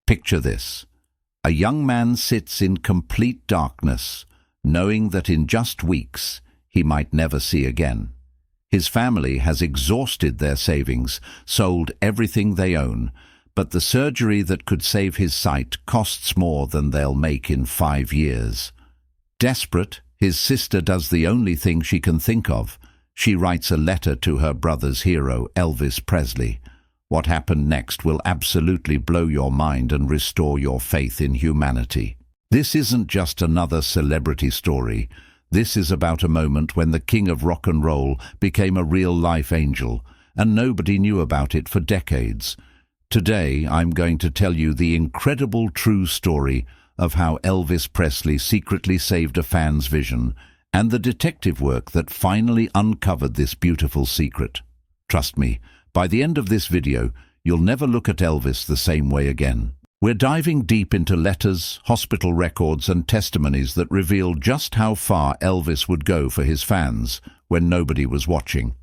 Picture this. A young man sits in complete darkness, knowing that in just weeks he might never see again. His family has exhausted their savings, sold everything they own, but the surgery that could save his sight costs more than they'll make in 5 years. Desperate, his sister does the only thing she can think of. She writes a letter to her brother's hero, Elvis Presley. What happened next will absolutely blow your mind and restore your faith in humanity. This isn't just another celebrity story. This is about a moment when the king of rock and roll became a real-life angel, and nobody knew about it for decades. Today, I'm going to tell you the incredible true story of how Elvis Presley secretly saved a fan's vision and the detective work that finally uncovered this beautiful secret. Trust me, by the end of this video, you'll never look at Elvis the same way again. We're diving deep into letters, hospital records, and testimonies that reveal just how far Elvis would go for his fans when nobody was watching.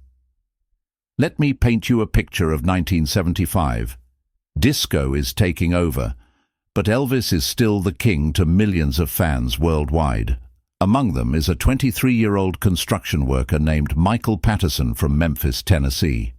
Let me paint you a picture of 1975. Disco is taking over, but Elvis is still the king to millions of fans worldwide. Among them is a 23-year-old construction worker named Michael Patterson from Memphis, Tennessee.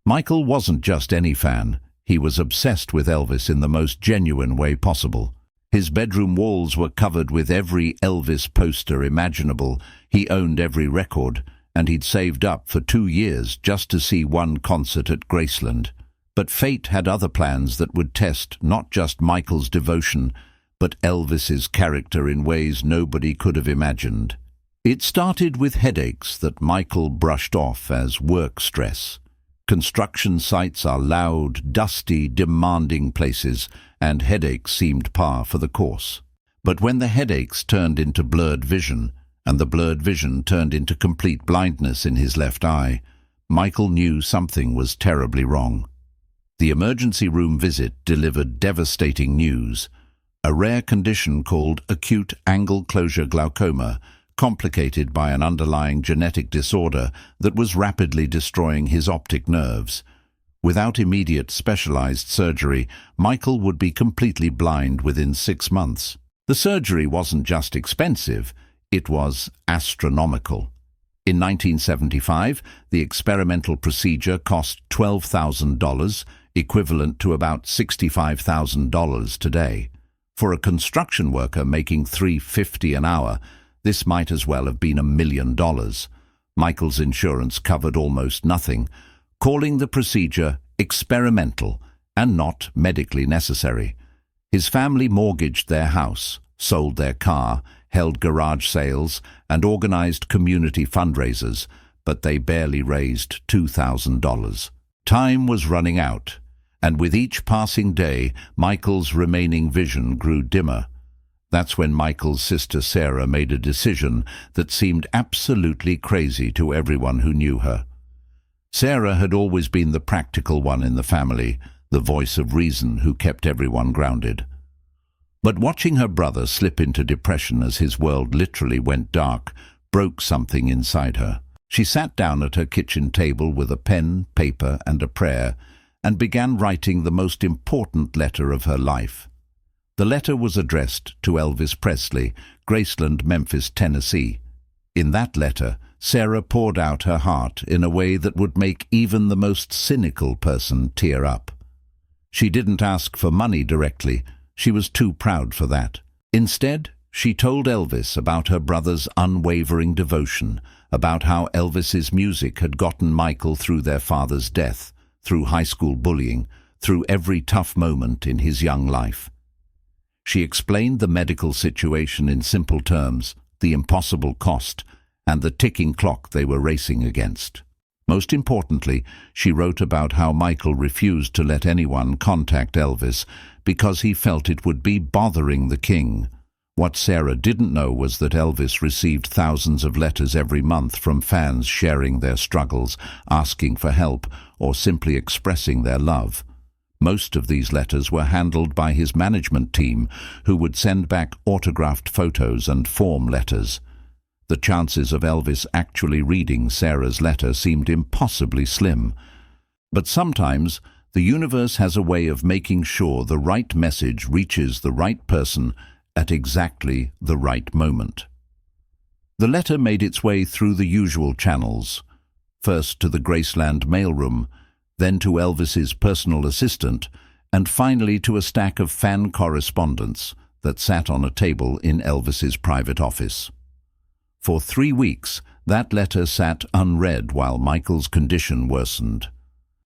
Michael wasn't just any fan. He was obsessed with Elvis in the most genuine way possible. His bedroom walls were covered with every Elvis poster imaginable. He owned every record, and he'd saved up for 2 years just to see one concert at Graceland. But fate had other plans that would test not just Michael's devotion, but Elvis's character in ways nobody could have imagined. It started with headaches that Michael brushed off as work stress. Construction sites are loud, dusty, demanding places, and headaches seemed par for the course. But when the headaches turned into blurred vision, and the blurred vision turned into complete blindness in his left eye, Michael knew something was terribly wrong. The emergency room visit delivered devastating news. A rare condition called acute angle closure glaucoma, complicated by an underlying genetic disorder that was rapidly destroying his optic nerves. Without immediate specialized surgery, Michael would be completely blind within 6 months. The surgery wasn't just expensive, it was astronomical. In 1975, the experimental procedure cost $12,000, equivalent to about $65,000 today. For a construction worker making $3.50 an hour, this might as well have been $1 million. Michael's insurance covered almost nothing, calling the procedure experimental and not medically necessary. His family mortgaged their house, sold their car, held garage sales, and organized community fundraisers, but they barely raised $2,000. Time was running out, and with each passing day, Michael's remaining vision grew dimmer. That's when Michael's sister Sarah made a decision that seemed absolutely crazy to everyone who knew her. Sarah had always been the practical one in the family, the voice of reason who kept everyone grounded. But watching her brother slip into depression as his world literally went dark broke something inside her. She sat down at her kitchen table with a pen, paper, and a prayer, and began writing the most important letter of her life. The letter was addressed to Elvis Presley, Graceland, Memphis, Tennessee. In that letter, Sarah poured out her heart in a way that would make even the most cynical person tear up. She didn't ask for money directly. She was too proud for that. Instead, she told Elvis about her brother's unwavering devotion, about how Elvis's music had gotten Michael through their father's death, through high school bullying, through every tough moment in his young life. She explained the medical situation in simple terms, the impossible cost, and the ticking clock they were racing against. Most importantly, she wrote about how Michael refused to let anyone contact Elvis because he felt it would be bothering the king. What Sarah didn't know was that Elvis received thousands of letters every month from fans sharing their struggles, asking for help, or simply expressing their love. Most of these letters were handled by his management team, who would send back autographed photos and form letters. The chances of Elvis actually reading Sarah's letter seemed impossibly slim. But sometimes The universe has a way of making sure the right message reaches the right person at exactly the right moment. The letter made its way through the usual channels, first to the Graceland mailroom, then to Elvis's personal assistant, and finally to a stack of fan correspondence that sat on a table in Elvis's private office. For 3 weeks, that letter sat unread while Michael's condition worsened.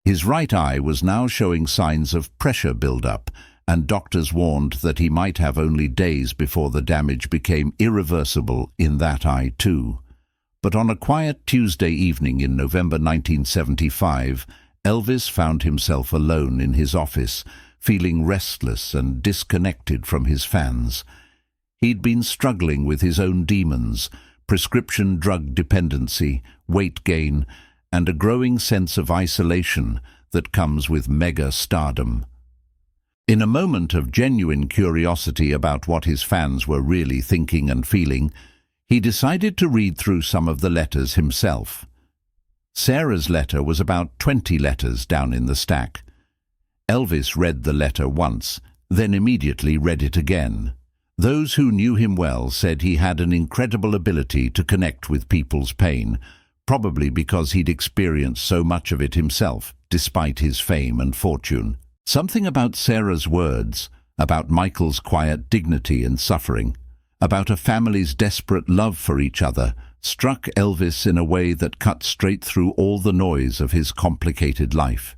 His right eye was now showing signs of pressure build-up, and doctors warned that he might have only days before the damage became irreversible in that eye too. But on a quiet Tuesday evening in November 1975, Elvis found himself alone in his office, feeling restless and disconnected from his fans. He'd been struggling with his own demons, prescription drug dependency, weight gain, and a growing sense of isolation that comes with mega stardom. In a moment of genuine curiosity about what his fans were really thinking and feeling, he decided to read through some of the letters himself. Sarah's letter was about 20 letters down in the stack. Elvis read the letter once, then immediately read it again. Those who knew him well said he had an incredible ability to connect with people's pain, probably because he'd experienced so much of it himself, despite his fame and fortune. Something about Sarah's words, about Michael's quiet dignity and suffering, about a family's desperate love for each other, struck Elvis in a way that cut straight through all the noise of his complicated life.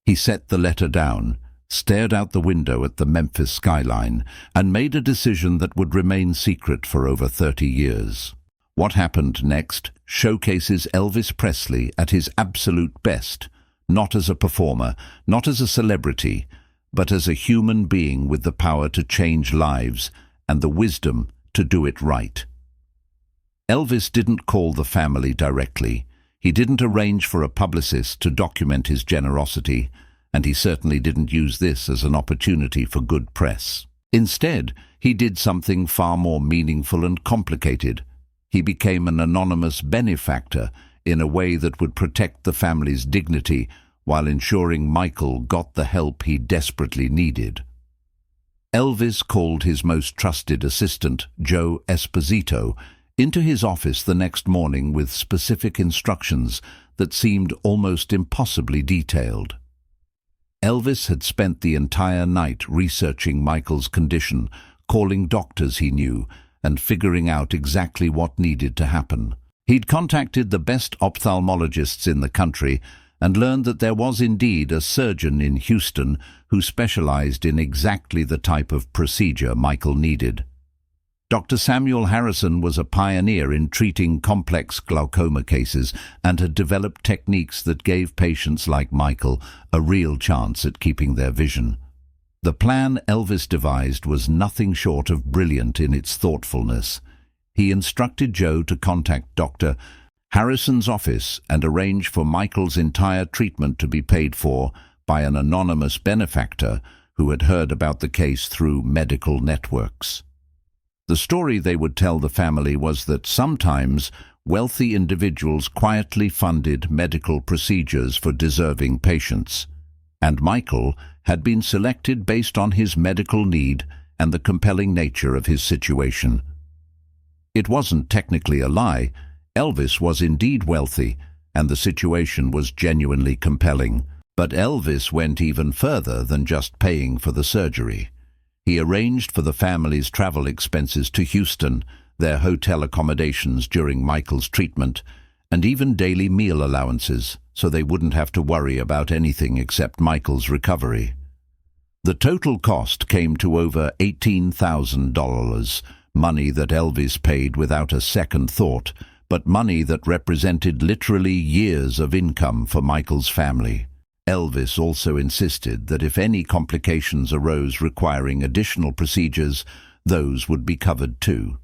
He set the letter down, stared out the window at the Memphis skyline, and made a decision that would remain secret for over 30 years. What happened next showcases Elvis Presley at his absolute best, not as a performer, not as a celebrity, but as a human being with the power to change lives and the wisdom to do it right. Elvis didn't call the family directly. He didn't arrange for a publicist to document his generosity, and he certainly didn't use this as an opportunity for good press. Instead, he did something far more meaningful and complicated. He became an anonymous benefactor in a way that would protect the family's dignity while ensuring Michael got the help he desperately needed. Elvis called his most trusted assistant, Joe Esposito, into his office the next morning with specific instructions that seemed almost impossibly detailed. Elvis had spent the entire night researching Michael's condition, calling doctors he knew, and figuring out exactly what needed to happen. He'd contacted the best ophthalmologists in the country and learned that there was indeed a surgeon in Houston who specialized in exactly the type of procedure Michael needed. Dr. Samuel Harrison was a pioneer in treating complex glaucoma cases and had developed techniques that gave patients like Michael a real chance at keeping their vision. The plan Elvis devised was nothing short of brilliant in its thoughtfulness. He instructed Joe to contact Dr. Harrison's office and arrange for Michael's entire treatment to be paid for by an anonymous benefactor who had heard about the case through medical networks. The story they would tell the family was that sometimes wealthy individuals quietly funded medical procedures for deserving patients, and Michael had been selected based on his medical need and the compelling nature of his situation. It wasn't technically a lie. Elvis was indeed wealthy, and the situation was genuinely compelling. But Elvis went even further than just paying for the surgery. He arranged for the family's travel expenses to Houston, their hotel accommodations during Michael's treatment, and even daily meal allowances, so they wouldn't have to worry about anything except Michael's recovery. The total cost came to over $18,000, money that Elvis paid without a second thought, but money that represented literally years of income for Michael's family. Elvis also insisted that if any complications arose requiring additional procedures, those would be covered too.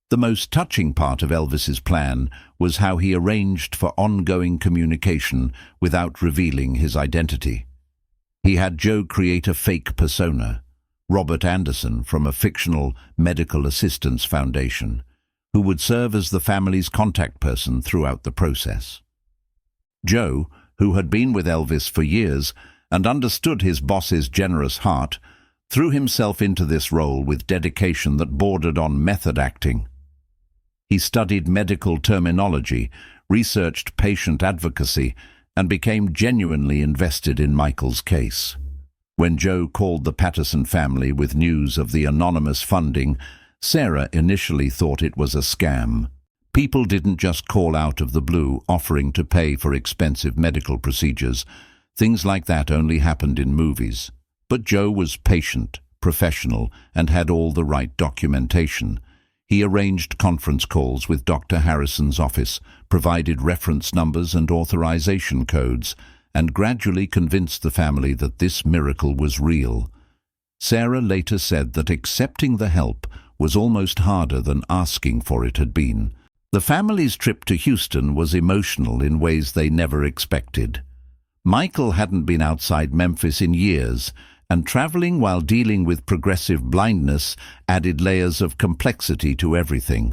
The most touching part of Elvis's plan was how he arranged for ongoing communication without revealing his identity. He had Joe create a fake persona, Robert Anderson from a fictional medical assistance foundation, who would serve as the family's contact person throughout the process. Joe, who had been with Elvis for years, and understood his boss's generous heart, threw himself into this role with dedication that bordered on method acting. He studied medical terminology, researched patient advocacy, and became genuinely invested in Michael's case. When Joe called the Patterson family with news of the anonymous funding, Sarah initially thought it was a scam. People didn't just call out of the blue offering to pay for expensive medical procedures. Things like that only happened in movies. But Joe was patient, professional, and had all the right documentation. He arranged conference calls with Dr. Harrison's office, provided reference numbers and authorization codes, and gradually convinced the family that this miracle was real. Sarah later said that accepting the help was almost harder than asking for it had been. The family's trip to Houston was emotional in ways they never expected. Michael hadn't been outside Memphis in years, and traveling while dealing with progressive blindness added layers of complexity to everything.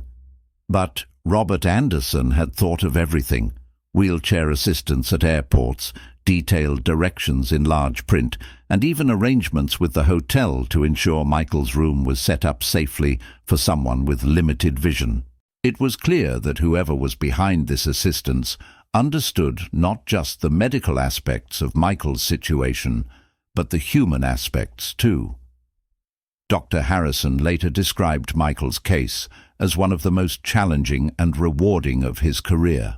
But Robert Anderson had thought of everything: wheelchair assistance at airports, detailed directions in large print, and even arrangements with the hotel to ensure Michael's room was set up safely for someone with limited vision. It was clear that whoever was behind this assistance understood not just the medical aspects of Michael's situation, but the human aspects too. Dr. Harrison later described Michael's case as one of the most challenging and rewarding of his career.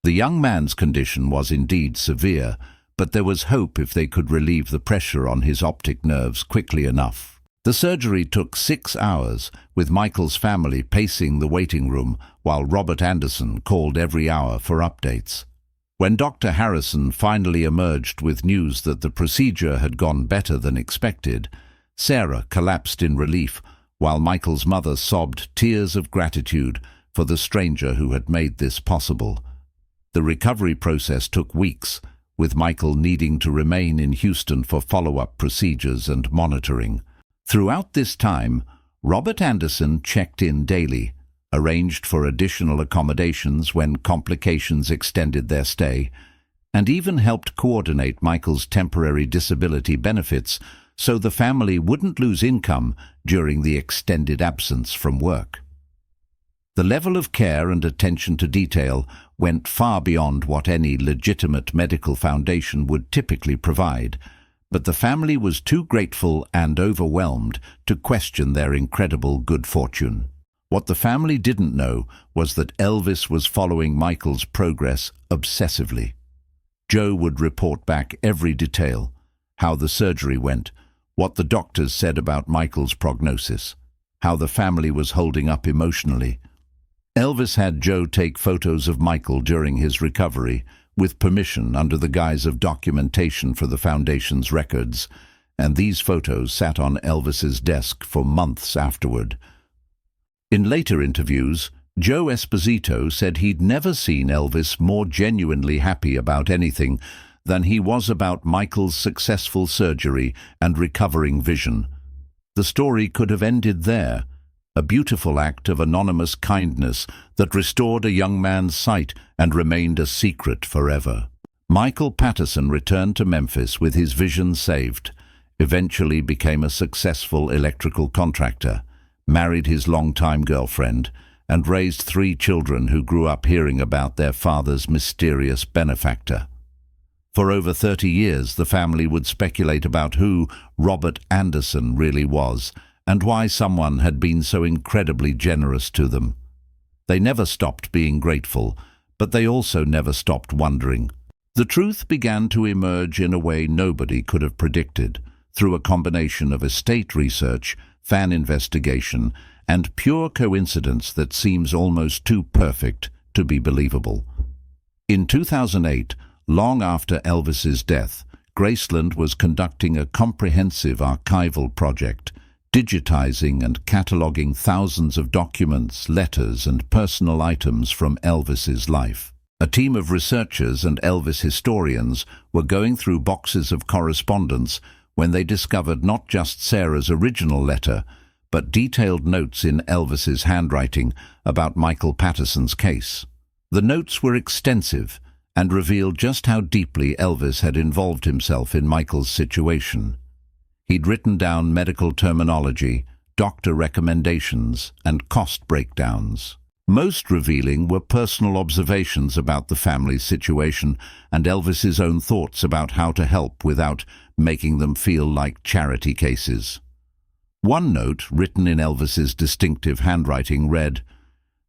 The young man's condition was indeed severe, but there was hope if they could relieve the pressure on his optic nerves quickly enough. The surgery took 6 hours, with Michael's family pacing the waiting room while Robert Anderson called every hour for updates. When Dr. Harrison finally emerged with news that the procedure had gone better than expected, Sarah collapsed in relief, while Michael's mother sobbed tears of gratitude for the stranger who had made this possible. The recovery process took weeks, with Michael needing to remain in Houston for follow-up procedures and monitoring. Throughout this time, Robert Anderson checked in daily, arranged for additional accommodations when complications extended their stay, and even helped coordinate Michael's temporary disability benefits so the family wouldn't lose income during the extended absence from work. The level of care and attention to detail went far beyond what any legitimate medical foundation would typically provide, but the family was too grateful and overwhelmed to question their incredible good fortune. What the family didn't know was that Elvis was following Michael's progress obsessively. Joe would report back every detail: how the surgery went, what the doctors said about Michael's prognosis, how the family was holding up emotionally. Elvis had Joe take photos of Michael during his recovery, with permission under the guise of documentation for the Foundation's records, and these photos sat on Elvis's desk for months afterward. In later interviews, Joe Esposito said he'd never seen Elvis more genuinely happy about anything than he was about Michael's successful surgery and recovering vision. The story could have ended there, a beautiful act of anonymous kindness that restored a young man's sight and remained a secret forever. Michael Patterson returned to Memphis with his vision saved, eventually became a successful electrical contractor, married his longtime girlfriend, and raised 3 children who grew up hearing about their father's mysterious benefactor. For over 30 years, the family would speculate about who Robert Anderson really was, and why someone had been so incredibly generous to them. They never stopped being grateful, but they also never stopped wondering. The truth began to emerge in a way nobody could have predicted, through a combination of estate research, fan investigation, and pure coincidence that seems almost too perfect to be believable. In 2008, long after Elvis's death, Graceland was conducting a comprehensive archival project, digitizing and cataloging thousands of documents, letters, and personal items from Elvis's life. A team of researchers and Elvis historians were going through boxes of correspondence when they discovered not just Sarah's original letter, but detailed notes in Elvis's handwriting about Michael Patterson's case. The notes were extensive, and revealed just how deeply Elvis had involved himself in Michael's situation. He'd written down medical terminology, doctor recommendations, and cost breakdowns. Most revealing were personal observations about the family's situation and Elvis's own thoughts about how to help without making them feel like charity cases. One note, written in Elvis's distinctive handwriting, read,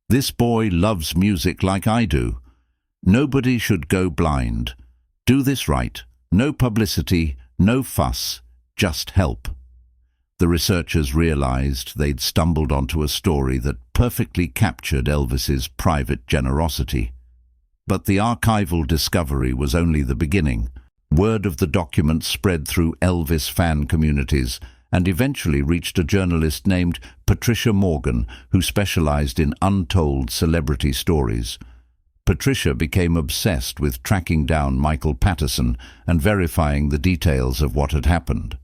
"This boy loves music like I do. Nobody should go blind. Do this right. No publicity, no fuss, just help." The researchers realized they'd stumbled onto a story that perfectly captured Elvis's private generosity. But the archival discovery was only the beginning. Word of the document spread through Elvis fan communities and eventually reached a journalist named Patricia Morgan, who specialized in untold celebrity stories. Patricia became obsessed with tracking down Michael Patterson and verifying the details of what had happened.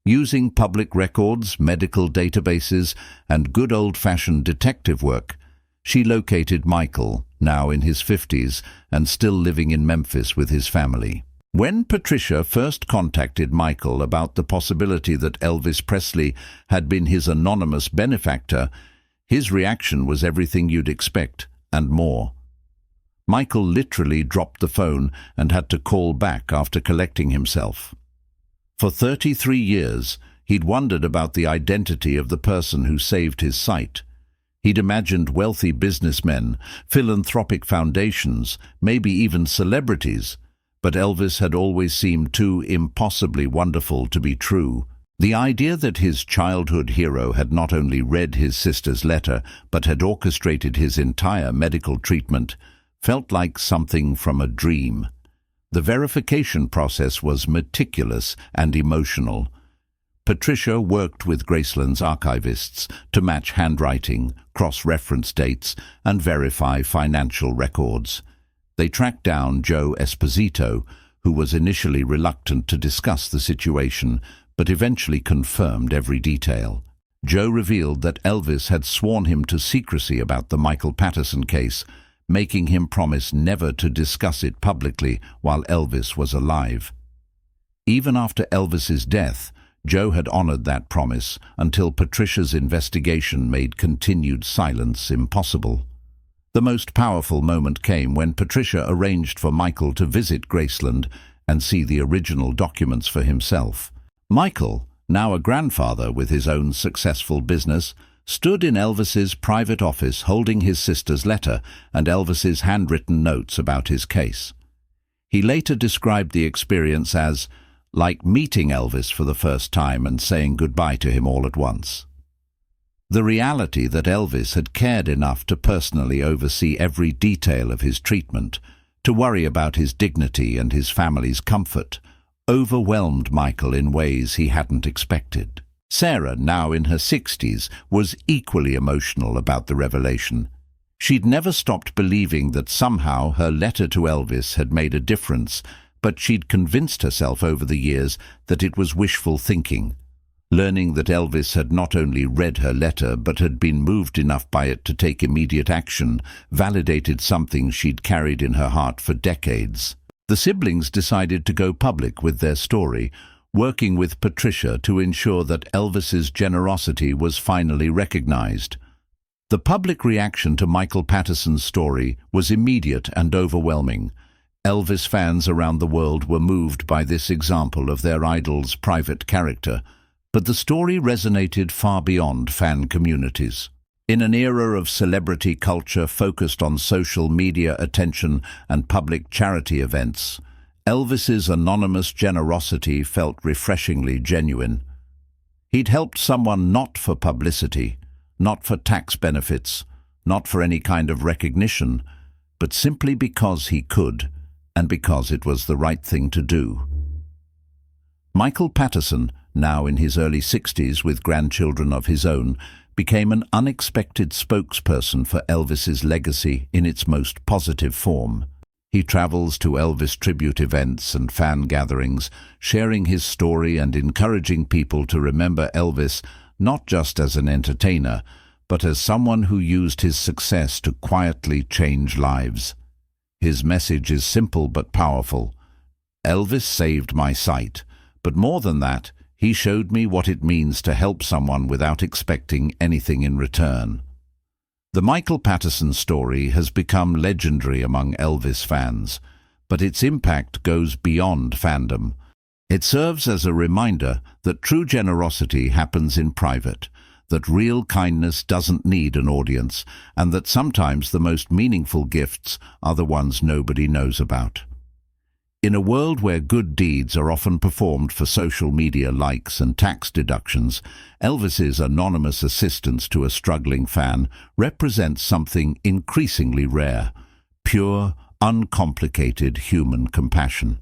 Using public records, medical databases, and good old-fashioned detective work, she located Michael, now in his 50s and still living in Memphis with his family. When Patricia first contacted Michael about the possibility that Elvis Presley had been his anonymous benefactor, his reaction was everything you'd expect and more. Michael literally dropped the phone and had to call back after collecting himself. For 33 years, he'd wondered about the identity of the person who saved his sight. He'd imagined wealthy businessmen, philanthropic foundations, maybe even celebrities, but Elvis had always seemed too impossibly wonderful to be true. The idea that his childhood hero had not only read his sister's letter, but had orchestrated his entire medical treatment, felt like something from a dream. The verification process was meticulous and emotional. Patricia worked with Graceland's archivists to match handwriting, cross-reference dates, and verify financial records. They tracked down Joe Esposito, who was initially reluctant to discuss the situation, but eventually confirmed every detail. Joe revealed that Elvis had sworn him to secrecy about the Michael Patterson case, making him promise never to discuss it publicly while Elvis was alive. Even after Elvis's death, Joe had honored that promise until Patricia's investigation made continued silence impossible. The most powerful moment came when Patricia arranged for Michael to visit Graceland and see the original documents for himself. Michael, now a grandfather with his own successful business, stood in Elvis's private office holding his sister's letter and Elvis's handwritten notes about his case. He later described the experience as like meeting Elvis for the first time and saying goodbye to him all at once. The reality that Elvis had cared enough to personally oversee every detail of his treatment, to worry about his dignity and his family's comfort, overwhelmed Michael in ways he hadn't expected. Sarah, now in her 60s, was equally emotional about the revelation. She'd never stopped believing that somehow her letter to Elvis had made a difference, but she'd convinced herself over the years that it was wishful thinking. Learning that Elvis had not only read her letter but had been moved enough by it to take immediate action validated something she'd carried in her heart for decades. The siblings decided to go public with their story, working with Patricia to ensure that Elvis's generosity was finally recognized. The public reaction to Michael Patterson's story was immediate and overwhelming. Elvis fans around the world were moved by this example of their idol's private character, but the story resonated far beyond fan communities. In an era of celebrity culture focused on social media attention and public charity events, Elvis's anonymous generosity felt refreshingly genuine. He'd helped someone not for publicity, not for tax benefits, not for any kind of recognition, but simply because he could, and because it was the right thing to do. Michael Patterson, now in his early 60s with grandchildren of his own, became an unexpected spokesperson for Elvis's legacy in its most positive form. He travels to Elvis tribute events and fan gatherings, sharing his story and encouraging people to remember Elvis not just as an entertainer, but as someone who used his success to quietly change lives. His message is simple but powerful. Elvis saved my sight, but more than that, he showed me what it means to help someone without expecting anything in return. The Michael Patterson story has become legendary among Elvis fans, but its impact goes beyond fandom. It serves as a reminder that true generosity happens in private, that real kindness doesn't need an audience, and that sometimes the most meaningful gifts are the ones nobody knows about. In a world where good deeds are often performed for social media likes and tax deductions, Elvis's anonymous assistance to a struggling fan represents something increasingly rare: pure, uncomplicated human compassion.